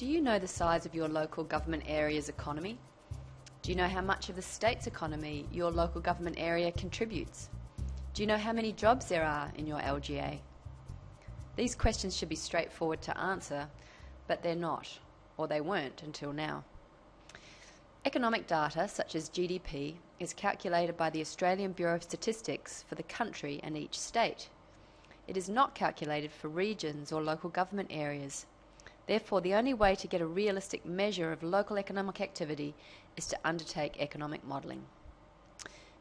Do you know the size of your local government area's economy? Do you know how much of the state's economy your local government area contributes? Do you know how many jobs there are in your LGA? These questions should be straightforward to answer, but they're not, or they weren't until now. Economic data, such as GDP, is calculated by the Australian Bureau of Statistics for the country and each state. It is not calculated for regions or local government areas. Therefore, the only way to get a realistic measure of local economic activity is to undertake economic modelling.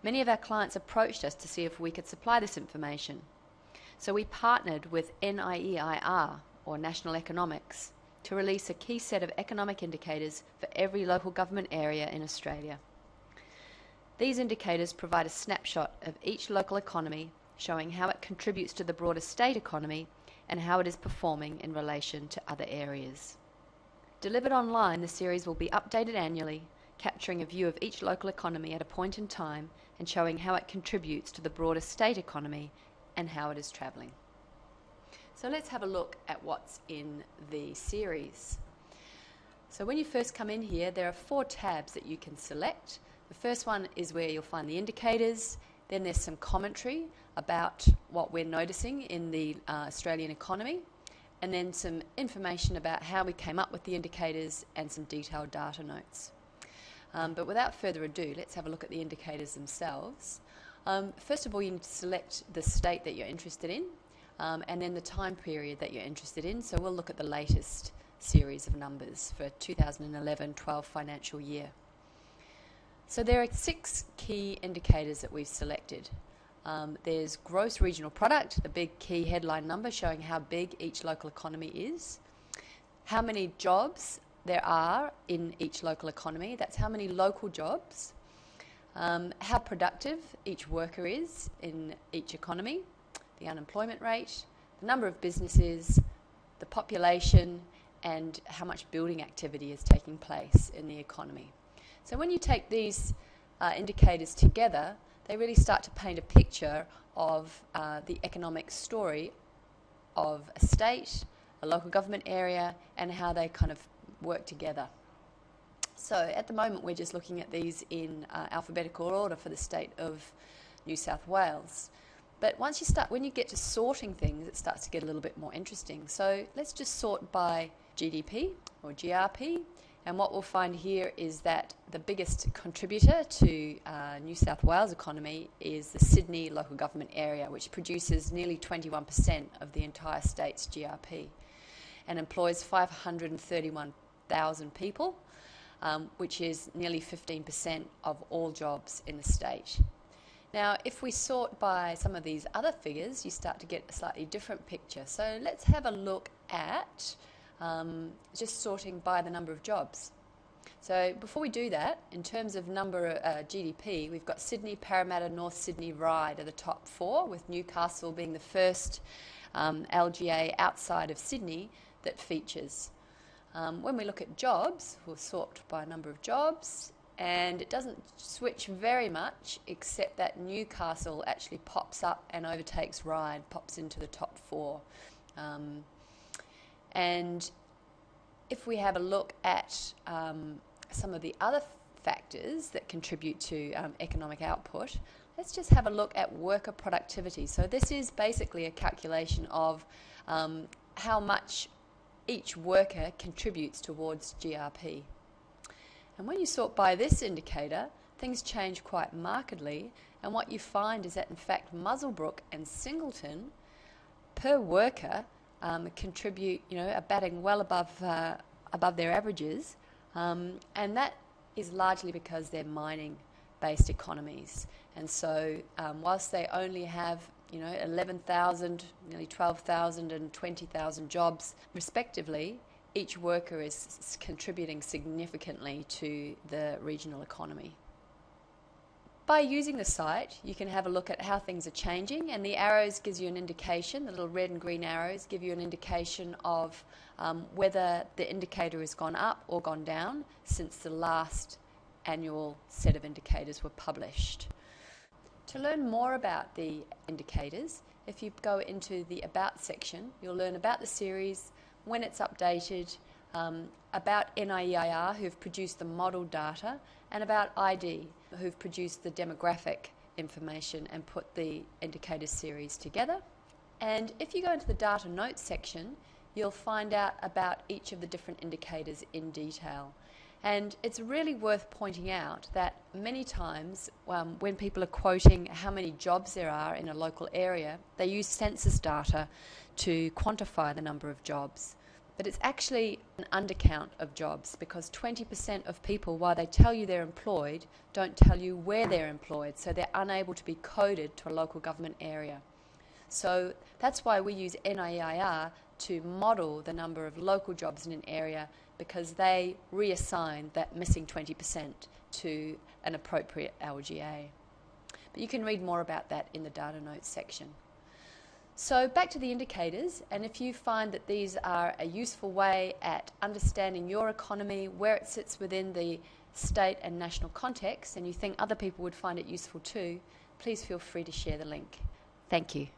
Many of our clients approached us to see if we could supply this information. So we partnered with NIEIR, or National Economics, to release a key set of economic indicators for every local government area in Australia. These indicators provide a snapshot of each local economy, showing how it contributes to the broader state economy and how it is performing in relation to other areas. Delivered online, the series will be updated annually, capturing a view of each local economy at a point in time and showing how it contributes to the broader state economy and how it is travelling. So let's have a look at what's in the series. So when you first come in here, there are 4 tabs that you can select. The first one is where you'll find the indicators. Then there's some commentary about what we're noticing in the Australian economy, and then some information about how we came up with the indicators and some detailed data notes. But without further ado, let's have a look at the indicators themselves. First of all, you need to select the state that you're interested in, and then the time period that you're interested in. So we'll look at the latest series of numbers for 2011-12 financial year. So there are 6 key indicators that we've selected. There's gross regional product, the big key headline number showing how big each local economy is. How many jobs there are in each local economy, that's how many local jobs. How productive each worker is in each economy. The unemployment rate, the number of businesses, the population, and how much building activity is taking place in the economy. So when you take these indicators together, they really start to paint a picture of the economic story of a state, a local government area, and how they kind of work together. So at the moment we're just looking at these in alphabetical order for the state of New South Wales. But when you get to sorting things, it starts to get a little bit more interesting. So let's just sort by GDP or GRP. And what we'll find here is that the biggest contributor to New South Wales economy is the Sydney local government area, which produces nearly 21% of the entire state's GRP and employs 531,000 people, which is nearly 15% of all jobs in the state. Now, if we sort by some of these other figures, you start to get a slightly different picture. So let's have a look at just sorting by the number of jobs. So before we do that, in terms of number GDP, we've got Sydney, Parramatta, North Sydney, Ryde are the top 4, with Newcastle being the first LGA outside of Sydney that features. When we look at jobs, we'll sort by number of jobs, and it doesn't switch very much, except that Newcastle actually pops up and overtakes Ryde, pops into the top 4. And if we have a look at some of the other factors that contribute to economic output, let's just have a look at worker productivity. So this is basically a calculation of how much each worker contributes towards GRP. And when you sort by this indicator, things change quite markedly, and what you find is that in fact Muswellbrook and Singleton per worker contribute, are batting well above their averages, and that is largely because they're mining-based economies. And so, whilst they only have 11,000, nearly 12,000, and 20,000 jobs respectively, each worker is contributing significantly to the regional economy. By using the site, you can have a look at how things are changing, and the arrows gives you an indication, the little red and green arrows give you an indication of whether the indicator has gone up or gone down since the last annual set of indicators were published. To learn more about the indicators, if you go into the About section, you'll learn about the series, when it's updated, about NIEIR, who've produced the model data, and about ID, who've produced the demographic information and put the indicator series together. And if you go into the data notes section, you'll find out about each of the different indicators in detail. And it's really worth pointing out that many times when people are quoting how many jobs there are in a local area, they use census data to quantify the number of jobs. But it's actually an undercount of jobs, because 20% of people, while they tell you they're employed, don't tell you where they're employed, so they're unable to be coded to a local government area. So that's why we use NIEIR to model the number of local jobs in an area, because they reassign that missing 20% to an appropriate LGA. But you can read more about that in the data notes section. So back to the indicators, and if you find that these are a useful way at understanding your economy, where it sits within the state and national context, and you think other people would find it useful too, please feel free to share the link. Thank you.